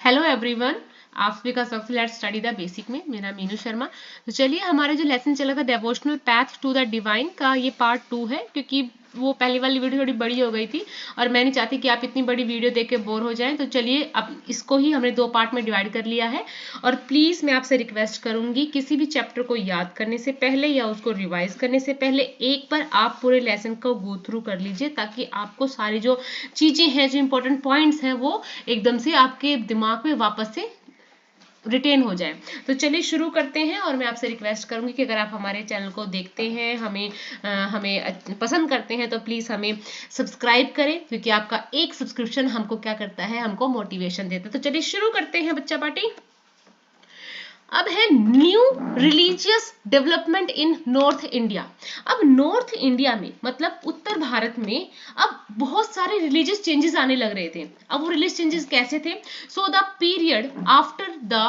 Hello everyone, आप सभी का स्वागत है स्टडी द बेसिक में। मेरा मीनू शर्मा। तो चलिए, हमारा जो लेसन चला था devotional path to the divine का, ये पार्ट 2 है, क्योंकि वो पहली वाली वीडियो थोड़ी बड़ी हो गई थी और मैं नहीं चाहती कि आप इतनी बड़ी वीडियो देख के बोर हो जाएं। तो चलिए, अब इसको ही हमने 2 पार्ट में डिवाइड कर लिया है। और प्लीज मैं आपसे रिक्वेस्ट करूंगी, किसी भी चैप्टर को याद करने से पहले या उसको रिवाइज करने से पहले एक बार आप पूरे लेसन को गो थ्रू कर लीजिए, ताकि आपको सारी जो चीजें हैं, जो इंपॉर्टेंट पॉइंट्स हैं, वो एकदम से आपके दिमाग में वापस से रिटेन हो जाए। तो चलिए शुरू करते हैं। और मैं आपसे रिक्वेस्ट करूंगी कि अगर आप हमारे चैनल को देखते हैं, हमें पसंद करते हैं, तो प्लीज हमें सब्सक्राइब करें, क्योंकि आपका एक सब्सक्रिप्शन हमको क्या करता है, हमको मोटिवेशन देता है। तो चलिए शुरू करते हैं बच्चा पार्टी। अब है new religious development in north India. अब नॉर्थ इंडिया में मतलब उत्तर भारत में अब बहुत सारे रिलीजियस चेंजेस आने लग रहे थे। अब वो रिलीजियस चेंजेस कैसे थे? So the period after the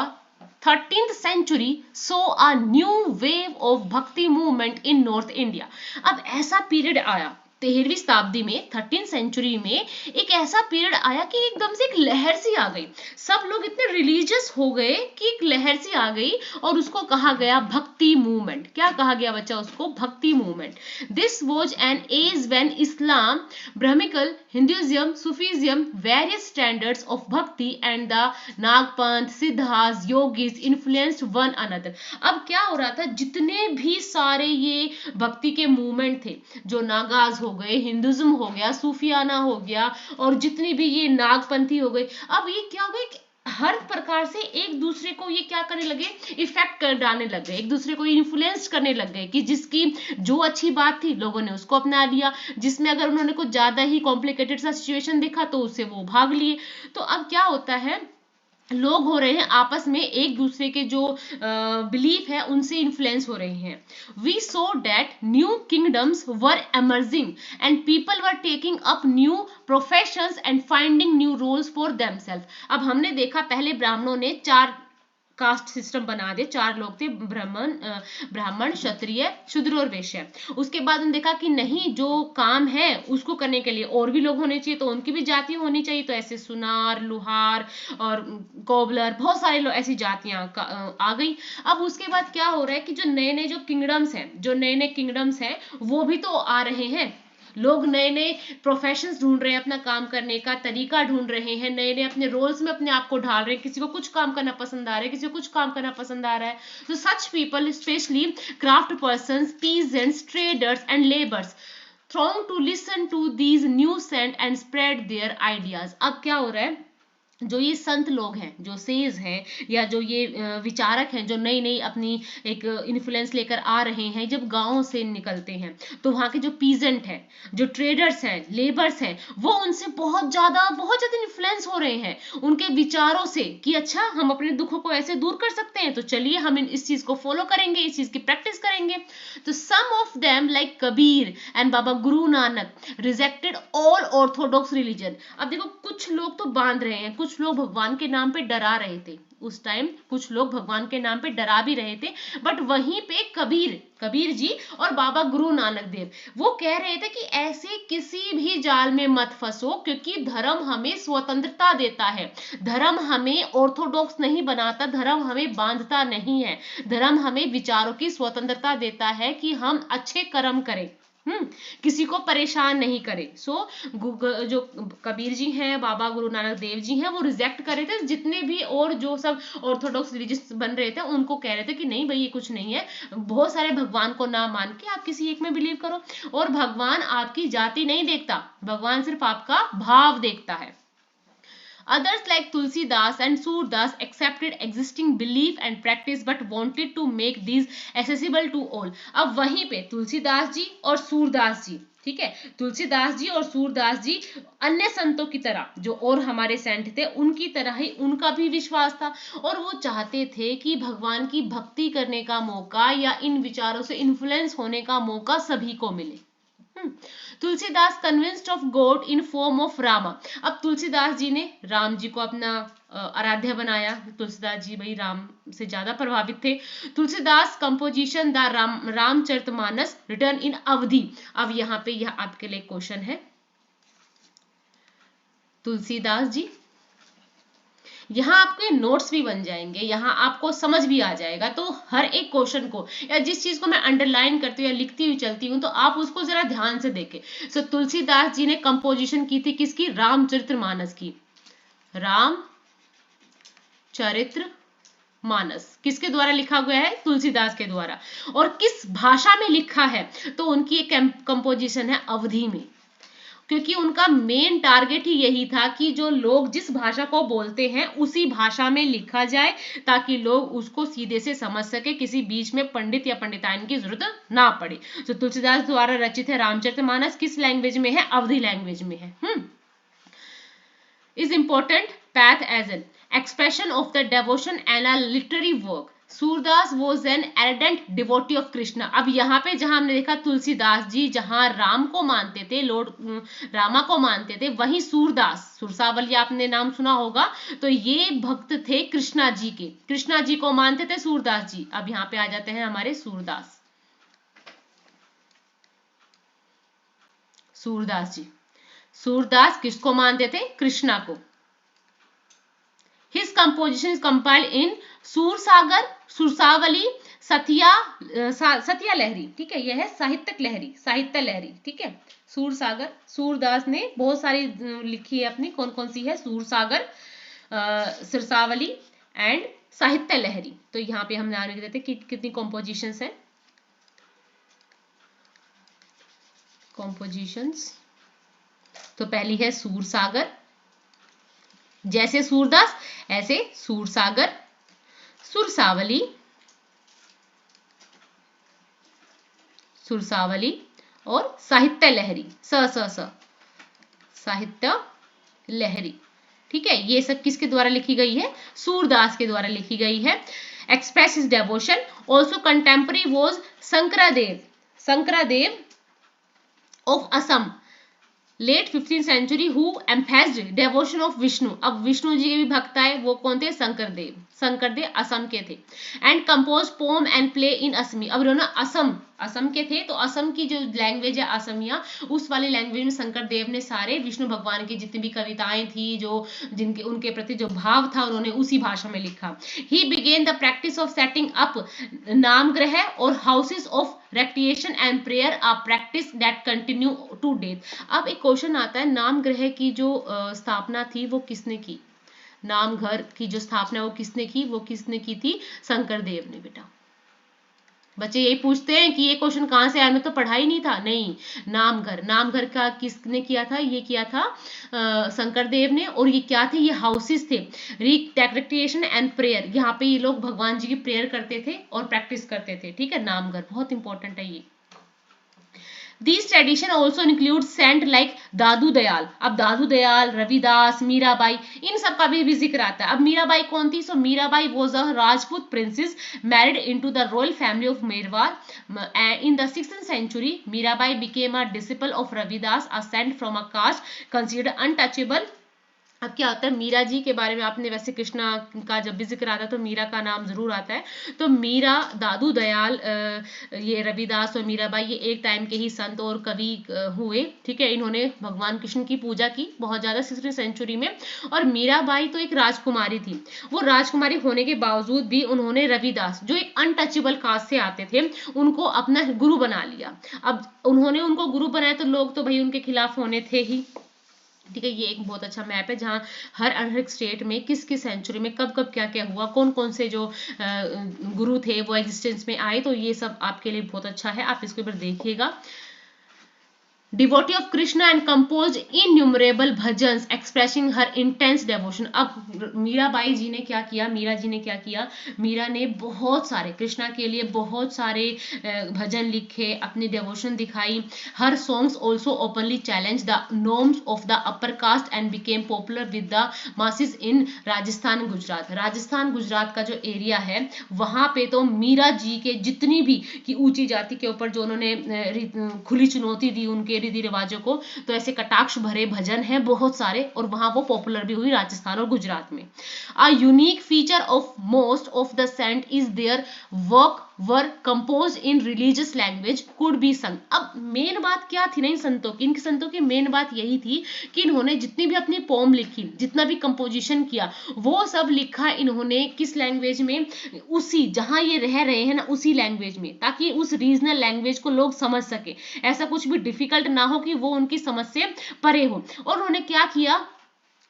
13th century saw a new wave of भक्ति मूवमेंट इन नॉर्थ इंडिया। अब ऐसा पीरियड आया 13वीं शताब्दी में, 13th सेंचुरी में एक ऐसा पीरियड आया कि एकदम से एक लहर सी आ गई। सब लोग इतने रिलीजियस हो गए कि एक लहर सी आ गई और उसको कहा गया भक्ति मूवमेंट। क्या कहा गया बच्चा उसको? Bhakti movement. This was an age when Islam, Brahmanical, Hinduism, Sufism, various standards of bhakti and the Nathpanth, Siddhas, yogis influenced one another. अब क्या हो रहा था? जितने भी सारे ये भक्ति के मूवमेंट थे, जो नागाज हो गए, हिंदुज्म हो गया, सूफियाना हो गया, और जितनी भी ये नागपंथी हो गए, अब ये क्या हो गए, हर प्रकार से एक दूसरे को ये क्या करने लगे, इफेक्ट कर डालने लग गए, एक दूसरे को इन्फ्लुएंस करने लग गए, कि जिसकी जो अच्छी बात थी लोगों ने उसको अपना लिया, जिसमें अगर उन्होंने कुछ ज्यादा ही कॉम्प्लिकेटेड सा सिचुएशन देखा तो उससे वो भाग लिए। तो अब क्या होता है, लोग हो रहे हैं आपस में एक दूसरे के जो बिलीफ है उनसे इन्फ्लुएंस हो रहे हैं। We saw that new kingdoms were emerging and people were taking up new professions and finding new roles for themself. अब हमने देखा पहले ब्राह्मणों ने 4 कास्ट सिस्टम बना दे, 4 लोग थे, ब्राह्मण, क्षत्रिय, शूद्र और वैश्य। उसके बाद उन्होंने देखा कि नहीं, जो काम है उसको करने के लिए और भी लोग होने चाहिए, तो उनकी भी जाति होनी चाहिए। तो ऐसे सुनार, लुहार और कोबलर, बहुत सारे लोग, ऐसी जातियां आ गई। अब उसके बाद क्या हो रहा है कि जो नए नए किंगडम्स हैं वो भी तो आ रहे हैं। लोग नए नए प्रोफेशंस ढूंढ रहे हैं, अपना काम करने का तरीका ढूंढ रहे हैं, नए नए अपने रोल्स में अपने आप को ढाल रहे हैं। किसी को कुछ काम करना पसंद आ रहा है, किसी को कुछ काम करना पसंद आ रहा है। तो such people, specially craft persons, peasants, traders and labours, throng to listen to these new scent and spread their ideas। अब क्या हो रहा है, जो ये संत लोग हैं, जो सेज हैं, या जो ये विचारक हैं, जो नई नई अपनी एक इन्फ्लुएंस लेकर आ रहे हैं, जब गांव से निकलते हैं तो वहां के जो पीजेंट हैं, जो ट्रेडर्स हैं, लेबर्स हैं, वो उनसे बहुत ज्यादा इन्फ्लुएंस हो रहे हैं उनके विचारों से, कि अच्छा हम अपने दुखों को ऐसे दूर कर सकते हैं, तो चलिए हम इस चीज को फॉलो करेंगे, इस चीज की प्रैक्टिस करेंगे। तो some of them like Kabir and Baba Guru Nanak rejected all orthodox religion. अब देखो, कुछ लोग तो बांध रहे हैं, कुछ लोग भगवान के नाम पे डरा रहे थे उस टाइम, कुछ लोग भगवान के नाम पे डरा भी रहे थे, बट वहीं पे कबीर जी और बाबा गुरु नानक देव वो कह रहे थे कि ऐसे किसी भी जाल में मत फंसो, क्योंकि धर्म हमें स्वतंत्रता देता है, धर्म हमें ऑर्थोडॉक्स नहीं बनाता, धर्म हमें बांधता नहीं है, धर्म हमें विचारों की स्वतंत्रता देता है कि हम अच्छे कर्म करें, किसी को परेशान नहीं करे। जो कबीर जी हैं, बाबा गुरु नानक देव जी हैं, वो रिजेक्ट कर रहे थे जितने भी और जो सब ऑर्थोडॉक्स रिलीजियस बन रहे थे, उनको कह रहे थे कि नहीं भाई, ये कुछ नहीं है, बहुत सारे भगवान को ना मान के आप किसी एक में बिलीव करो, और भगवान आपकी जाति नहीं देखता, भगवान सिर्फ आपका भाव देखता है। Others like Tulsidas and Surdas accepted existing belief and practice but wanted to make these accessible to all। अब वहीं पे तुलसीदास जी और सूरदास जी, ठीक है, तुलसीदास जी और सूरदास जी अन्य संतों की तरह, जो और हमारे सेंट थे उनकी तरह ही उनका भी विश्वास था, और वो चाहते थे कि भगवान की भक्ति करने का मौका या इन विचारों से इन्फ्लुएंस होने का मौका सभी को मिले। Tulsidas convinced of God in form of Rama. अब तुलसीदास जी ने राम जी को अपना आराध्य बनाया। तुलसीदास जी भाई राम से ज्यादा प्रभावित थे। Tulsidas composition the Ramcharitmanas written in Awadhi. अब यहाँ पे यह आपके लिए क्वेश्चन है, तुलसीदास जी यहाँ आपके नोट्स भी बन जाएंगे, यहाँ आपको समझ भी आ जाएगा। तो हर एक क्वेश्चन को या जिस चीज को मैं अंडरलाइन करती हूँ या लिखती हुई चलती हूँ तो आप उसको जरा ध्यान से देखें। सो तुलसीदास जी ने कंपोजिशन की थी किसकी? रामचरितमानस की। रामचरितमानस किसके द्वारा लिखा गया है? तुलसीदास के द्वारा। और किस भाषा में लिखा है? तो उनकी एक कंपोजिशन है अवधी में, क्योंकि उनका मेन टारगेट ही यही था कि जो लोग जिस भाषा को बोलते हैं उसी भाषा में लिखा जाए, ताकि लोग उसको सीधे से समझ सके, किसी बीच में पंडित या पंडिताइन की जरूरत ना पड़े। तो तुलसीदास द्वारा रचित है रामचरितमानस, किस लैंग्वेज में है? अवधी लैंग्वेज में है। Is important path as an expression of the devotion and a literary work. Surdas was an ardent devotee of Krishna. अब यहाँ पे जहां हमने देखा तुलसीदास जी जहां राम को मानते थे, लॉर्ड रामा को मानते थे, वहीं सूरदास, सुरसावली आपने नाम सुना होगा, तो ये भक्त थे कृष्णा जी के। कृष्णा जी को मानते थे सूरदास जी। अब यहाँ पे आ जाते हैं हमारे सूरदास। सूरदास जी, सूरदास किसको मानते थे? कृष्णा को। His composition is compiled in Sursagar, सुरसावली, सतिया लहरी। ठीक है, यह है साहित्यक लहरी, साहित्य लहरी। ठीक है, सूरसागर, सूरदास ने बहुत सारी लिखी है अपनी। कौन कौन सी है? सूरसागर, सुरसावली एंड साहित्य लहरी। तो यहाँ पे हम ध्यान रख देते कि कितनी कॉम्पोजिशंस है। कॉम्पोजिशंस तो पहली है सूरसागर, जैसे सूरदास ऐसे सूरसागर, सुरसावली, सुरसावली और साहित्य लहरी, साहित्य लहरी। ठीक है, ये सब किसके द्वारा लिखी गई है? सूरदास के द्वारा लिखी गई है। Express his devotion. Also contemporary was Shankaradev, Shankaradev of Assam, late 15th century, who emphasised devotion of Vishnu. अब विष्णु जी के भी भक्त आए, वो कौन थे? शंकरदेव। शंकरदेव असम के थे। And compose poem and play in Assamese. अब उन्होंने असम के थे, तो असम की जो लैंग्वेज है असमिया, उस वाली लैंग्वेज में शंकरदेव ने सारे विष्णु भगवान की जितनी भी कविताएं थी, जो जिनके उनके प्रति जो भाव था, उन्होंने उसी भाषा में लिखा। He began the practice of setting up namghar और houses of recitation and prayer, a practice that continue to death. अब एक क्वेश्चन आता है, नामग्रह की जो स्थापना थी वो किसने की? नामघर की जो स्थापना वो किसने की? वो किसने की थी? शंकरदेव ने। बेटा बच्चे यही पूछते हैं कि ये क्वेश्चन कहाँ से आया, मैं तो पढ़ा ही नहीं था। नहीं, नामघर, नामघर का किसने किया था? ये किया था शंकरदेव ने। और ये क्या थे? ये हाउसेस थे। रिक्रिएशन एंड प्रेयर, यहाँ पे ये लोग भगवान जी की प्रेयर करते थे और प्रैक्टिस करते थे। ठीक है, नामघर बहुत इंपॉर्टेंट है ये। These tradition also include saint like दादू दयाल। अब दादू दयाल, रविदास, मीराबाई, इन सब का भी जिक्र आता है। अब मीराबाई कौन थी? सो Mirabai was a Rajput princess married into the royal family of Merwar. In the 6th century, Mirabai became a disciple of Ravidas, a saint from a caste considered untouchable. अब क्या होता है, मीरा जी के बारे में आपने वैसे कृष्णा का जब भी जिक्र आता है तो मीरा का नाम जरूर आता है। तो मीरा, दादू दयाल, ये रविदास और मीराबाई, ये एक टाइम के ही संत और कवि हुए। ठीक है, इन्होंने भगवान कृष्ण की पूजा की बहुत ज्यादा 6वीं सेंचुरी में। और मीराबाई तो एक राजकुमारी थी। वो राजकुमारी होने के बावजूद भी उन्होंने रविदास, जो एक अनटचेबल कास्ट से आते थे, उनको अपना गुरु बना लिया। अब उन्होंने उनको गुरु बनाया तो लोग तो भाई उनके खिलाफ होने थे ही। ठीक है, ये एक बहुत अच्छा मैप है जहाँ हर एक स्टेट में किस किस सेंचुरी में कब कब क्या क्या हुआ, कौन कौन से जो गुरु थे वो एग्जिस्टेंस में आए। तो ये सब आपके लिए बहुत अच्छा है, आप इसके ऊपर देखिएगा। Devotee of Krishna and compose innumerable bhajans expressing her intense devotion. अब मीराबाई जी ने क्या किया? मीरा जी ने क्या किया? मीरा ने बहुत सारे कृष्णा के लिए बहुत सारे भजन लिखे, अपनी डेवोशन दिखाई। हर songs also openly challenge the norms of the upper caste and became popular with the masses इन राजस्थान, गुजरात। राजस्थान गुजरात का जो एरिया है वहां पे तो मीरा जी के जितनी भी की ऊंची जाति के ऊपर जो उन्होंने खुली चुनौती दी उनके रीति रिवाजों को, तो ऐसे कटाक्ष भरे भजन हैं बहुत सारे, और वहां वो पॉपुलर भी हुई राजस्थान और गुजरात में। A unique feature of most of the saint is their work were compose in religious language could be sung. अब मेन बात क्या थी ना इन संतों की, इनके संतों की मेन बात यही थी कि इन्होंने जितनी भी अपनी पोम लिखी, जितना भी कंपोजिशन किया, वो सब लिखा इन्होंने किस लैंग्वेज में, उसी जहां ये रह रहे हैं ना उसी लैंग्वेज में, ताकि उस रीजनल लैंग्वेज को लोग समझ सके, ऐसा कुछ भी डिफिकल्ट ना हो कि वो उनकी समझ से परे हो। और उन्होंने क्या किया,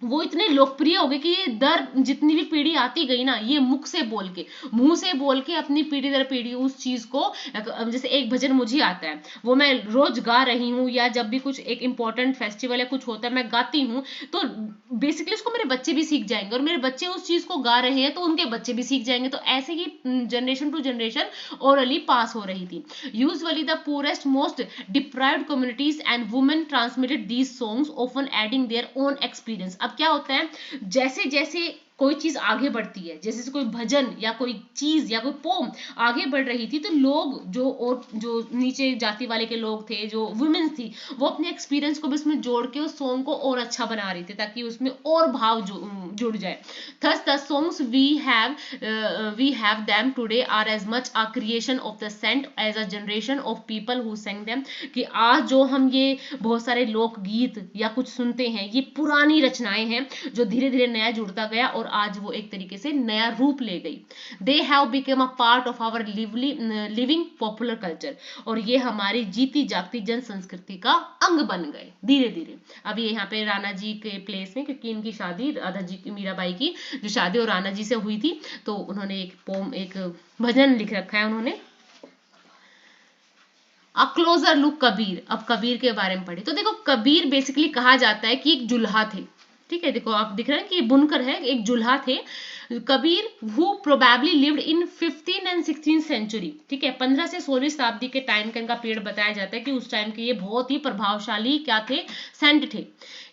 वो इतने लोकप्रिय हो गए कि ये दर जितनी भी पीढ़ी आती गई ना, ये मुख से बोल के, मुंह से बोल के अपनी पीढ़ी दर पीढ़ी उस चीज को, जैसे एक भजन मुझे आता है वो मैं रोज गा रही हूँ, या जब भी कुछ एक इंपॉर्टेंट फेस्टिवल या कुछ होता है मैं गाती हूँ, तो बेसिकली उसको मेरे बच्चे भी सीख जाएंगे, और मेरे बच्चे उस चीज को गा रहे हैं तो उनके बच्चे भी सीख जाएंगे। तो ऐसे ही जनरेशन टू जनरेशन ओरली पास हो रही थी। Usually the poorest most deprived communities and women transmitted these songs often adding their own experience. अब क्या होता है, जैसे जैसे कोई चीज आगे बढ़ती है, जैसे से कोई भजन या कोई चीज या कोई पोम आगे बढ़ रही थी, तो लोग जो नीचे जाति वाले के लोग थे, जो वुमेन थी, वो अपने एक्सपीरियंस को भी उसमें जोड़ के उस सॉन्ग को और अच्छा बना रही थी, ताकि उसमें और भाव जुड़ जाए। Thus the songs we have them today are as much a creation of the saint as a generation of people who sang them। कि आज जो हम ये बहुत सारे लोकगीत या कुछ सुनते हैं, ये पुरानी रचनाएं हैं जो धीरे धीरे नया जुड़ता गया और आज वो एक तरीके से नया रूप ले गई। They have become a part of our living popular culture। और ये हमारी जीती जागती जन संस्कृति का अंग बन गए धीरे धीरे। अब ये यहाँ पे राणा जी के प्लेस में, क्योंकि इनकी शादी राधा जी की, मीराबाई की जो शादी और राणा जी से हुई थी, तो उन्होंने एक भजन लिख रखा है उन्होंने, अ क्लोजर लुक कबीर। अब कबीर के बारे में पढ़े तो देखो, कबीर बेसिकली कहा जाता है कि एक जुल्हा थे। ठीक है, देखो आप दिख रहे हैं कि बुनकर है, एक जुल्हा थे Kabir, who probably lived in 15 and 16 century. ठीक है, 15 से 16वीं शताब्दी के टाइम का इनका पीरियड बताया जाता है कि उस टाइम के ये बहुत ही प्रभावशाली क्या थे, सेंट थे।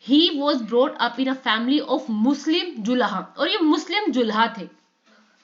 He was brought up in a family of Muslim Julaha, और ये मुस्लिम जुल्हा थे,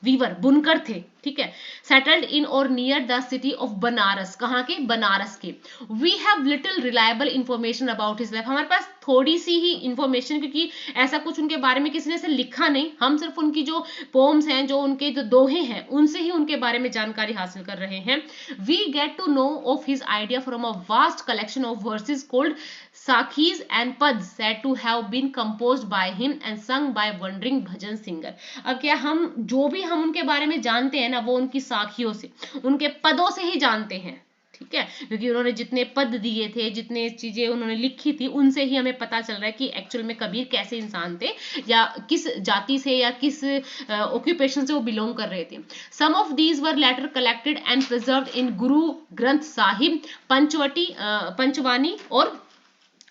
वीवर बुनकर थे। ठीक है, सेटल्ड इन और near the city of Banaras. कहाँ के, बनारस के। We have little reliable information about his life. हमारे पास थोड़ी सी ही इंफॉर्मेशन, क्योंकि ऐसा कुछ उनके बारे में किसी ने ऐसे लिखा नहीं, हम सिर्फ उनकी जो पोम्स हैं, जो उनके जो दोहे हैं, उनसे ही उनके बारे में जानकारी हासिल कर रहे हैं। We get to know of his idea from a vast collection of verses called sakhis and pads said to have been composed by him and sung by wandering bhajan singer. अब क्या हम जो भी हम उनके बारे में जानते हैं ना, वो उनकी साखियों से, उनके पदों से ही जानते हैं। ठीक है, क्योंकि उन्होंने जितने पद दिए थे, जितने चीजें उन्होंने लिखी थी, उनसे ही हमें पता चल रहा है कि एक्चुअल में कबीर कैसे इंसान थे, या किस जाति से या किस ऑक्यूपेशन से वो बिलोंग कर रहे थे। Some of these were later collected and preserved in Guru Granth Sahib, पंचवानी और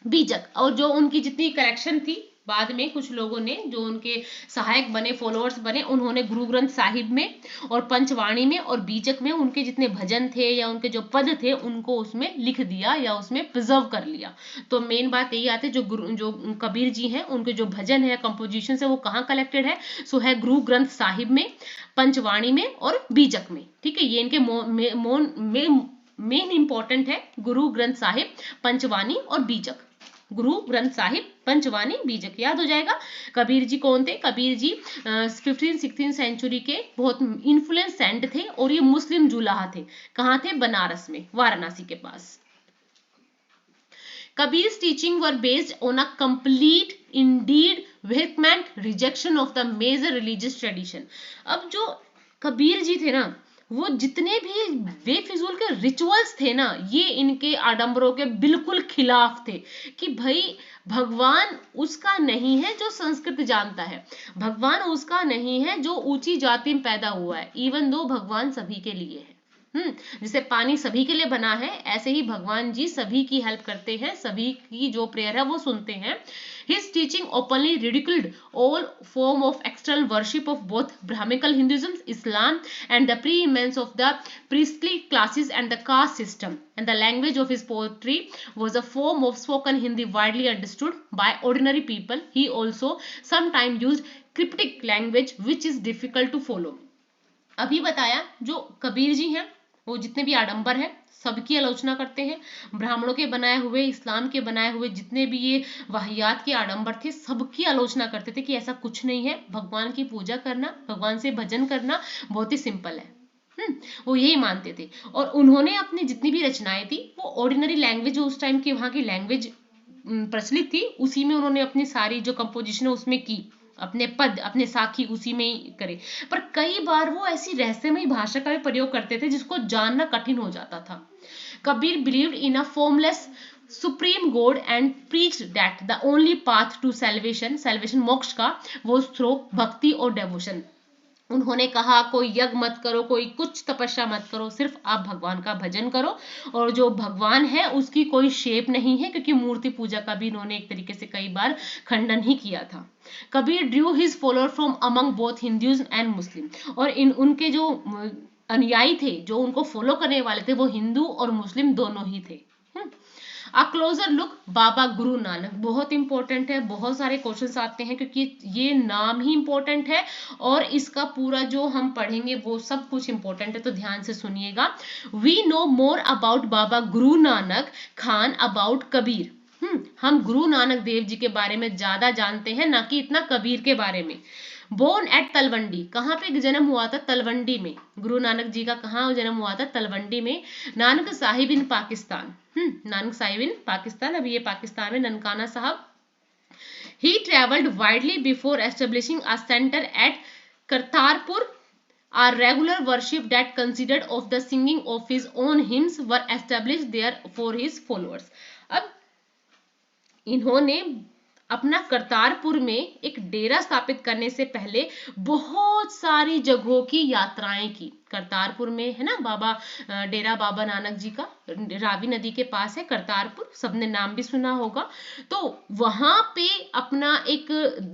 बीजक। और जो उनकी जितनी कलेक्शन थी, बाद में कुछ लोगों ने, जो उनके सहायक बने, फॉलोअर्स बने, उन्होंने गुरु ग्रंथ साहिब में और पंचवाणी में और बीजक में उनके जितने भजन थे या उनके जो पद थे, उनको उसमें लिख दिया या उसमें प्रिजर्व कर लिया। तो मेन बात यही आती है, जो कबीर जी हैं, उनके जो भजन है, कंपोजिशन है, वो कहाँ कलेक्टेड है, सो है गुरु ग्रंथ साहिब में, पंचवाणी में और बीजक में। ठीक है, ये इनके मेन इंपॉर्टेंट है, गुरु ग्रंथ साहिब, पंचवाणी और बीजक। गुरु ग्रंथ साहिब, पंचवाणी, बीजक, याद हो जाएगा। कबीर जी कौन थे, कबीर जी 15-16 सेंचुरी के बहुत इन्फ्लुएंस सेंट थे, और ये मुस्लिम जुलाहा थे। कहाँ थे, बनारस में, वाराणसी के पास। Kabir's teaching were based on a complete, indeed vehement rejection of the major religious tradition। अब जो कबीर जी थे ना, वो जितने भी बेफिजूल के रिचुअल्स थे ना, ये इनके आडंबरों के बिल्कुल खिलाफ थे। कि भाई भगवान उसका नहीं है जो संस्कृत जानता है, भगवान उसका नहीं है जो ऊंची जाति में पैदा हुआ है, इवन दो भगवान सभी के लिए है। जैसे पानी सभी के लिए बना है, ऐसे ही भगवान जी सभी की हेल्प करते हैं, सभी की जो प्रेयर है वो सुनते हैं। His teaching openly ridiculed all form of external worship of both Brahminical Hinduism, Islam, and the preeminence of the priestly classes and the caste system. And the language of his poetry was a form of spoken Hindi widely understood by ordinary people. He also sometimes used cryptic language which is difficult to follow। अभी बताया जो कबीर जी हैं, वो जितने भी आडंबर है सबकी आलोचना करते हैं, ब्राह्मणों के बनाए हुए, इस्लाम के बनाए हुए जितने भी ये वाहियात के आडंबर थे, सबकी आलोचना करते थे कि ऐसा कुछ नहीं है, भगवान की पूजा करना, भगवान से भजन करना बहुत ही सिंपल है। वो यही मानते थे। और उन्होंने अपनी जितनी भी रचनाएं थी वो ऑर्डिनरी लैंग्वेज, जो उस टाइम की वहाँ की लैंग्वेज प्रचलित थी, उसी में उन्होंने अपनी सारी जो कंपोजिशन है उसमें की, अपने पद अपने साखी उसी में ही करे। पर कई बार वो ऐसी रहस्यमयी भाषा का भी प्रयोग करते थे जिसको जानना कठिन हो जाता था। Kabir believed in a formless supreme god and preached that the only path to salvation मोक्ष का वो थ्रू भक्ति और डेवोशन। उन्होंने कहा कोई यज्ञ मत करो, कोई कुछ तपस्या मत करो, सिर्फ आप भगवान का भजन करो। और जो भगवान है उसकी कोई शेप नहीं है, क्योंकि मूर्ति पूजा का भी इन्होंने एक तरीके से कई बार खंडन ही किया था। Kabir Drew his follower from among both Hindus and Muslim. और उनके जो अनुयायी थे, जो उनको फॉलो करने वाले थे, वो हिंदू और मुस्लिम दोनों ही थे। अ क्लोजर लुक बाबा गुरु नानक, बहुत इंपॉर्टेंट है, बहुत सारे क्वेश्चंस आते हैं क्योंकि ये नाम ही इंपॉर्टेंट है और इसका पूरा जो हम पढ़ेंगे वो सब कुछ इंपॉर्टेंट है, तो ध्यान से सुनिएगा। We know more about Baba Guru Nanak Khan about Kabir. हम गुरु नानक देव जी के बारे में ज्यादा जानते हैं, ना कि इतना कबीर के बारे में। बोर्न एट तलवंडी, कहाँ पे जन्म हुआ था? तलवंडी में। गुरु नानक जी का कहाँ जन्म हुआ था? तलवंडी में। नानक साहिब इन पाकिस्तान, नानक साहिब इन पाकिस्तान, अभी ये पाकिस्तान में Nankana Sahib. He travelled widely before establishing a centre at Kartarpur. Our regular worship that considered of the singing of his own hymns were established there for his followers. अब इन्होंने अपना करतारपुर में एक डेरा स्थापित करने से पहले बहुत सारी जगहों की यात्राएं की। करतारपुर में है ना बाबा, डेरा बाबा नानक जी का रावी नदी के पास है करतारपुर, सबने नाम भी सुना होगा। तो वहां पे अपना एक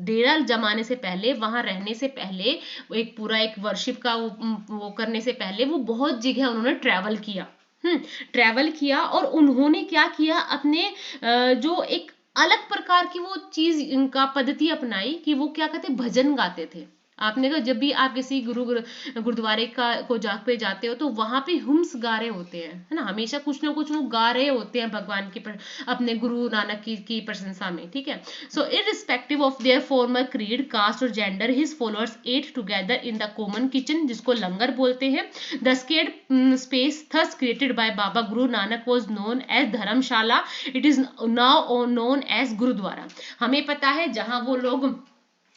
डेरा जमाने से पहले, वहां रहने से पहले, एक पूरा एक वर्शिप का वो करने से पहले वो बहुत जगह उन्होंने ट्रैवल किया। और उन्होंने क्या किया, अपने जो एक अलग प्रकार की वो चीज इनका पद्धति अपनाई कि वो क्या कहते, भजन गाते थे। आपने कहा जब भी आप किसी गुरुद्वारे को पे जाते हो तो वहां पे हुम्स गा रहे होते हैं, है ना, हमेशा कुछ ना कुछ वो गा रहे होते हैं भगवान की अपने गुरु नानक की प्रशंसा में, ठीक है। So irrespective of their former creed, caste और gender, his followers ate together in the common kitchen, जिसको लंगर बोलते हैं। The sacred space thus created by Baba Guru Nanak was known as dharmshala, it is now known as gurdwara. हमें पता है जहां वो लोग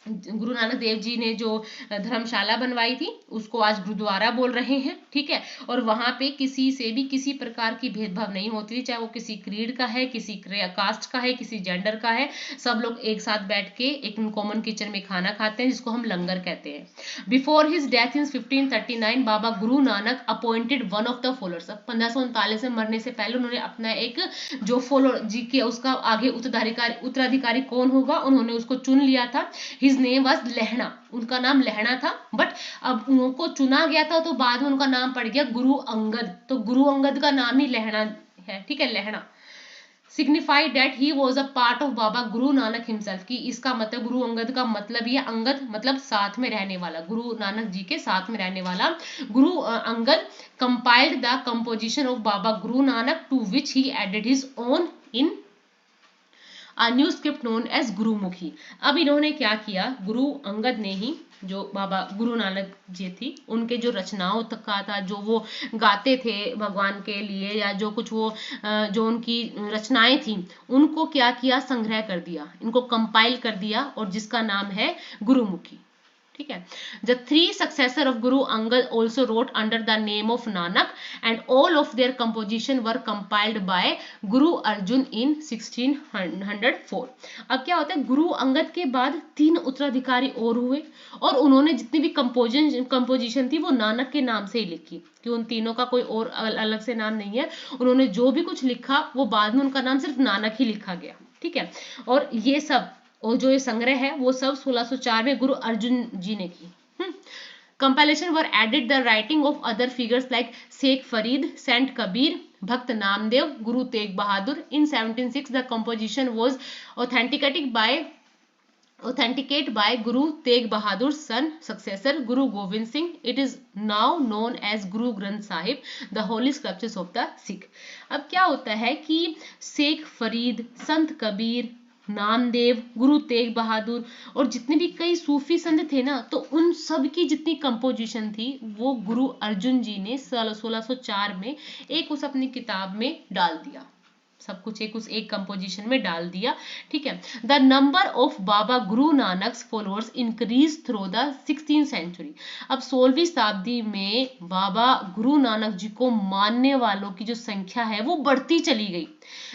गुरु नानक देव जी ने जो धर्मशाला बनवाई थी उसको आज गुरुद्वारा बोल रहे हैं, ठीक है। और वहां पे किसी से भी किसी प्रकार की भेदभाव नहीं होती थी, चाहे वो किसी क्रीड का है, किसी कास्ट का है, किसी जेंडर का है, सब लोग एक साथ बैठ के एक कॉमन किचन में खाना खाते हैं, जिसको हम लंगर कहते हैं। Before his death in 1539 Baba Guru Nanak appointed one of the followers. 1539 में मरने से पहले उन्होंने अपना एक जो फॉलोअर जी के उसका आगे उत्तराधिकारी कौन होगा, उन्होंने उसको चुन लिया था। हिज नेम वाज लहणा, उनका नाम लहणा था। बट अब उनको चुना गया था तो बाद में उनका नाम पड़ गया गुरु अंगद, तो गुरु अंगद का नाम ही लहणा है, ठीक है, Lehna. Signified that he was a part of Baba Guru Nanak himself, की इसका मतलब गुरु अंगद का मतलब ये, अंगद मतलब साथ में रहने वाला, गुरु नानक जी के साथ में रहने वाला। Guru Angad compiled the composition of Baba Guru Nanak to which he added his own in new script known as Gurmukhi. अब इन्होंने क्या किया, गुरु अंगद ने ही, जो बाबा गुरु नानक जी थी, उनके जो रचनाओं तक का था, जो वो गाते थे भगवान के लिए, या जो कुछ वो जो उनकी रचनाएं थी, उनको क्या किया, संग्रह कर दिया, इनको कंपाइल कर दिया, और जिसका नाम है गुरुमुखी, ठीक है। The three successor of Guru Angad also wrote under the name of Nanak, and all of their composition were compiled by Guru Arjun in 1604। अब क्या होता है, गुरु अंगद के बाद 3 उत्तराधिकारी और हुए, और उन्होंने जितनी भी कंपोजिशन थी वो नानक के नाम से ही लिखी, कि उन तीनों का कोई और अलग से नाम नहीं है। उन्होंने जो भी कुछ लिखा वो बाद में उनका नाम सिर्फ नानक ही लिखा गया, ठीक है। और ये सब, और जो ये संग्रह है वो सब 1604 में गुरु अर्जुन जी ने की। Compilation were added the writing of other figures like Sheikh Farid, saint Kabir, Bhakt Namdev, Guru Tegh Bahadur. In 1706 the composition was authenticate by Guru Tegh Bahadur's son successor Guru Gobind Singh. It is now known as Guru Granth Sahib, the holy scriptures of the Sikh. अब क्या होता है कि शेख फरीद, संत कबीर, नामदेव, गुरु तेग बहादुर और जितने भी कई सूफी संत थे ना, तो उन सब की जितनी कंपोजिशन थी वो गुरु अर्जुन जी ने 1604 में एक उस अपनी किताब में डाल दिया, सब कुछ एक कंपोजिशन में डाल दिया। ठीक है। The number of Baba Guru Nanak followers increase through the 16th century. अब 16वीं शताब्दी में बाबा गुरु नानक जी को मानने वालों की जो संख्या है वो बढ़ती चली गई।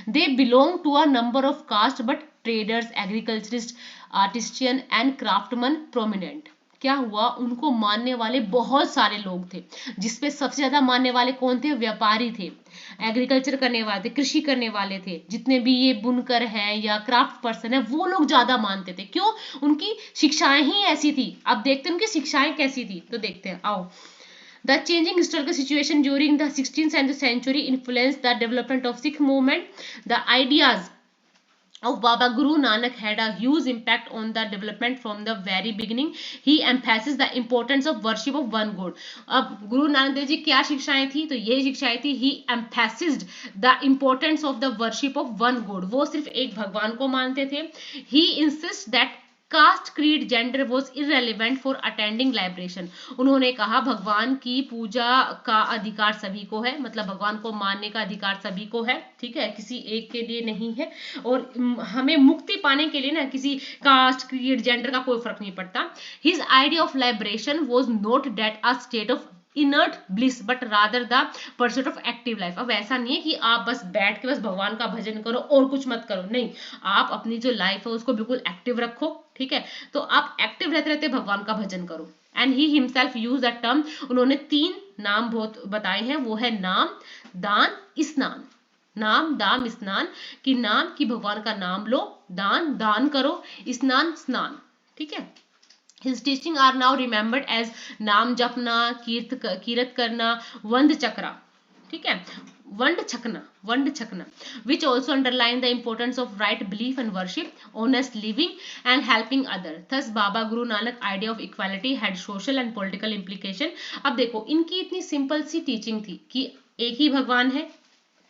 They belong to a number of caste but traders, agriculturist, artisan and craftsman prominent. क्या हुआ, उनको मानने वाले बहुत सारे लोग थे, जिसपे सबसे ज्यादा मानने वाले कौन थे? व्यापारी थे, एग्रीकल्चर करने वाले थे, कृषि करने वाले थे, जितने भी ये बुनकर हैं या क्राफ्ट पर्सन है वो लोग ज्यादा मानते थे। क्यों? उनकी शिक्षाएं ही ऐसी थी। अब देखते हैं उनकी शिक्षाएं कैसी थी, तो देखते हैं, आओ। The changing historical situation during the 16th century influenced the development of Sikh movement. The ideas of Baba Guru Nanak had a huge impact on the development from the very beginning. He emphasized the importance of worship of one God. अब गुरु नानक देव जी क्या शिक्षाएं थी? तो ये शिक्षाएं थी, he emphasized the importance of the worship of one God. वो सिर्फ एक भगवान को मानते थे। He insists that caste, creed, gender was irrelevant for attending liberation. उन्होंने कहा भगवान की पूजा का अधिकार सभी को है, मतलब भगवान को मानने का अधिकार सभी को है। ठीक है, किसी एक के लिए नहीं है। और हमें मुक्ति पाने के लिए ना किसी कास्ट, क्रीड, जेंडर का कोई फर्क नहीं पड़ता। His idea of liberation was not that a state of inert bliss but rather the pursuit of active life. अब ऐसा नहीं है कि आप बस बैठ के बस भगवान का भजन करो और कुछ मत करो, नहीं, आप अपनी जो लाइफ है उसको बिल्कुल एक्टिव रखो। ठीक है, तो आप एक्टिव रहते रहते भगवान का भजन करो। And he himself use the term, उन्होंने 3 नाम बहुत बताए हैं, वो है नाम, दान, स्नान। नाम, दान, स्नान। कि नाम कि भगवान का नाम लो, दान दान करो, स्नान। ठीक है। His teaching are now remembered as नाम जपना, कीरत करना, वंद चक्रा। ठीक है, वंड छकना, which also underline the importance of right belief and worship, honest living and helping other. Thus Baba Guru Nanak idea of equality had social and political implication. अब देखो इनकी इतनी सिंपल सी टीचिंग थी कि एक ही भगवान है,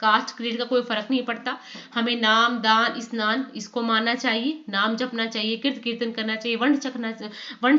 कास्ट क्रीड का कोई फर्क नहीं पड़ता, हमें नाम, दान, स्नान इसको मानना चाहिए, नाम जपना चाहिए, कीर्तन करना चाहिए, वंड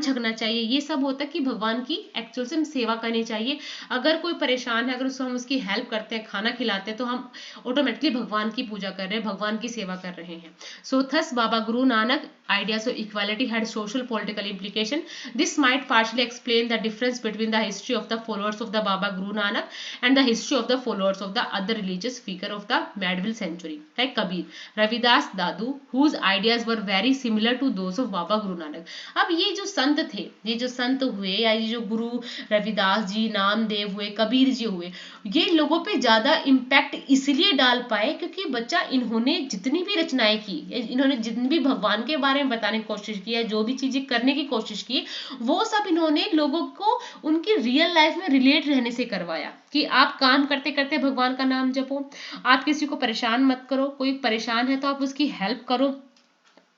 छकना चाहिए। ये सब होता है कि भगवान की एक्चुअल से हम सेवा करनी चाहिए। अगर कोई परेशान है, अगर उसको हम उसकी हेल्प करते हैं, खाना खिलाते हैं, तो हम ऑटोमेटिकली भगवान की पूजा कर रहे हैं, भगवान की सेवा कर रहे हैं। सो thus Baba Guru Nanak ideas of equality had social political implication. This might partially explain the difference between the history of the followers of the Baba Guru Nanak and the history of the followers of the other religious figure of the medieval century, like Kabir, Ravidas, Dadu, whose ideas were very similar to those of Baba Guru Nanak. अब ये जो संत थे, ये जो संत हुए या ये जो गुरु रविदास जी, नामदेव हुए, कबीर जी हुए, ये लोगों पे ज्यादा इम्पैक्ट इसलिए डाल पाए क्योंकि बच्चा इन्होंने जितनी भी रचनाएं की, इन्होंने जितनी भी भगवान के बारे में बताने की कोशिश की है, जो भी चीजें करने की कोशिश की, वो सब इन्होंने लोगों को उनकी रियल लाइफ में रिलेट रहने से करवाया कि आप काम करते करते भगवान का नाम जपो, आप किसी को परेशान मत करो, कोई परेशान है तो आप उसकी हेल्प करो।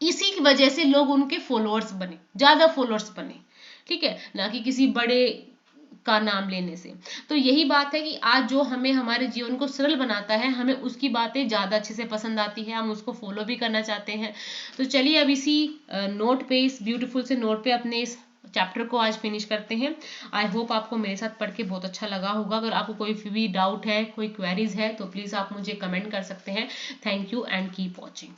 इसी की वजह से लोग उनके फॉलोअर्स बने, ज्यादा फॉलोअर्स बने। ठीक है, ना कि किसी बड़े का नाम लेने से। तो यही बात है कि आज जो हमें हमारे जीवन को सरल बनाता है, हमें उसकी बातें ज्यादा अच्छे से पसंद आती है, हम उसको फॉलो भी करना चाहते हैं। तो चलिए अब इसी नोट पे, इस ब्यूटीफुल से नोट पे अपने इस चैप्टर को आज फिनिश करते हैं। आई होप आपको मेरे साथ पढ़ के बहुत अच्छा लगा होगा। अगर आपको कोई भी डाउट है, कोई क्वेरीज है, तो प्लीज आप मुझे कमेंट कर सकते हैं। Thank you and keep watching.